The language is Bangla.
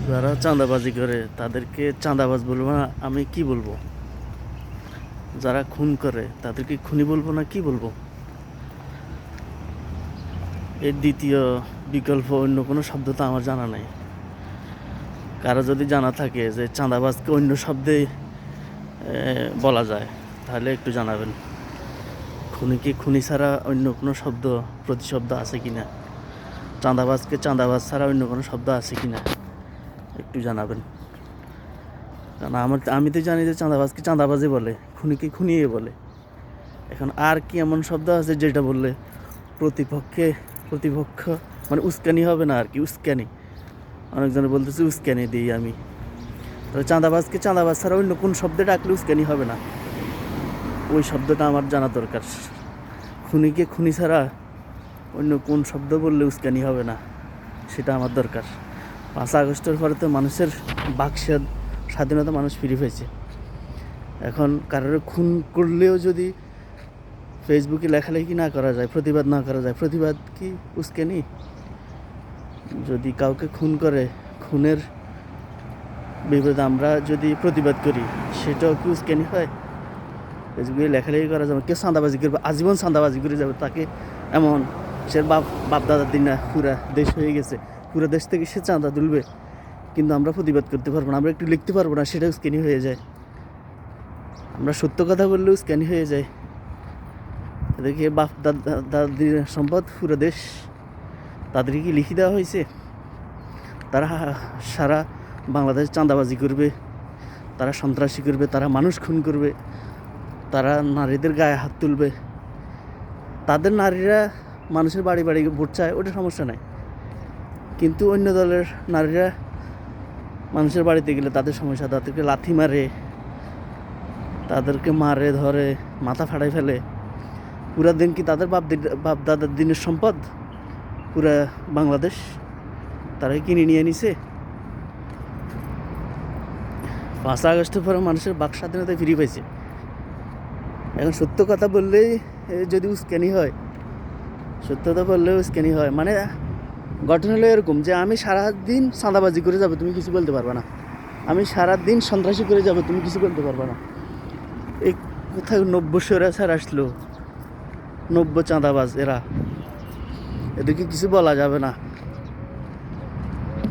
যারা চাঁদাবাজি করে তাদেরকে চাঁদাবাজ বলবো না, আমি কি বলবো? যারা খুন করে তাদেরকে খুনি বলবো না কি বলবো? এর দ্বিতীয় বিকল্প অন্য কোনো শব্দ তো আমার জানা নাই। কারো যদি জানা থাকে যে চাঁদাবাজকে অন্য শব্দে বলা যায় তাহলে একটু জানাবেন। খুনিকে খুনি ছাড়া অন্য কোনো শব্দ প্রতিশব্দ আছে কিনা, চাঁদাবাজকে চাঁদাবাজ ছাড়া অন্য কোনো শব্দ আছে কিনা একটু জানাবেন। কারণ আমি তো জানি যে চাঁদাবাজকে চাঁদাবাজে বলে, খুনিকে খুনিয়ে বলে। এখন আর কি এমন শব্দ আছে যেটা বললে প্রতিপক্ষ মানে উস্কানি হবে না আর কি? উস্কানি, অনেকজনে বলতেছে উস্কানি দিই আমি। তবে চাঁদাবাজকে চাঁদাবাজ ছাড়া অন্য কোন শব্দে ডাকলে উস্কানি হবে না, ওই শব্দটা আমার জানা দরকার। খুনিকে খুনি ছাড়া অন্য কোন শব্দ বললে উস্কানি হবে না সেটা আমার দরকার। 5 আগস্টের পরে তো মানুষের বাক স্বাধীনতা মানুষ ফিরে পেয়েছে। এখন কারোর খুন করলেও যদি ফেসবুকে লেখালেখি না করা যায়, প্রতিবাদ না করা যায়, প্রতিবাদ কি উস্কানি? যদি কাউকে খুন করে, খুনের বিপরীতে আমরা যদি প্রতিবাদ করি, সেটাও কি উস্কানি হয়? ফেসবুকে লেখালেখি করা যাবে, কেউ চাঁদাবাজি করবে, আজীবন চাঁদাবাজি করে যাবে, তাকে এমন সে বাপ দাদার দিন না পুরা দেশ হয়ে গেছে, পুরো দেশ থেকে সে চাঁদা তুলবে, কিন্তু আমরা প্রতিবাদ করতে পারবো না, আমরা একটু লিখতে পারবো না, সেটা উস্কানি হয়ে যায়। আমরা সত্য কথা বললেও উস্কানি হয়ে যায়। এদেরকে বাপ দাদির সম্পদ পুরো দেশ, তাদেরকে কি লিখে দেওয়া হয়েছে? তারা সারা বাংলাদেশ চাঁদাবাজি করবে, তারা সন্ত্রাসী করবে, তারা মানুষ খুন করবে, তারা নারীদের গায়ে হাত তুলবে। তাদের নারীরা মানুষের বাড়ি বাড়ি ভোট চায়, ওটা সমস্যা নাই, কিন্তু অন্য দলের নারীরা মানুষের বাড়িতে গেলে তাদের সমস্যা, তাদেরকে লাথি মারে, তাদেরকে মারে ধরে, মাথা ফাটাই ফেলে। পুরা দিন কি তাদের বাপ দাদার দিনের সম্পদ পুরা বাংলাদেশ তারাই কিনে নিয়ে নিছে? 5 আগস্টের পরে মানুষের বাক স্বাধীনতা ফিরে পাইছে। এখন সত্য কথা বললেই যদি উস্কানি হয়, সত্যতা বললেও উস্কানি হয়। মানে ঘটনা হলো এরকম যে আমি সারাদিন চাঁদাবাজি করে যাবো, তুমি কিছু বলতে পারবে না। আমি সারাদিন সন্ত্রাসী করে যাবো, তুমি কিছু বলতে পারবে না। এই কোথায় 90 স্বৈরাচার আসলো, 90 চাঁদাবাজ, এদেরকে কিছু বলা যাবে না।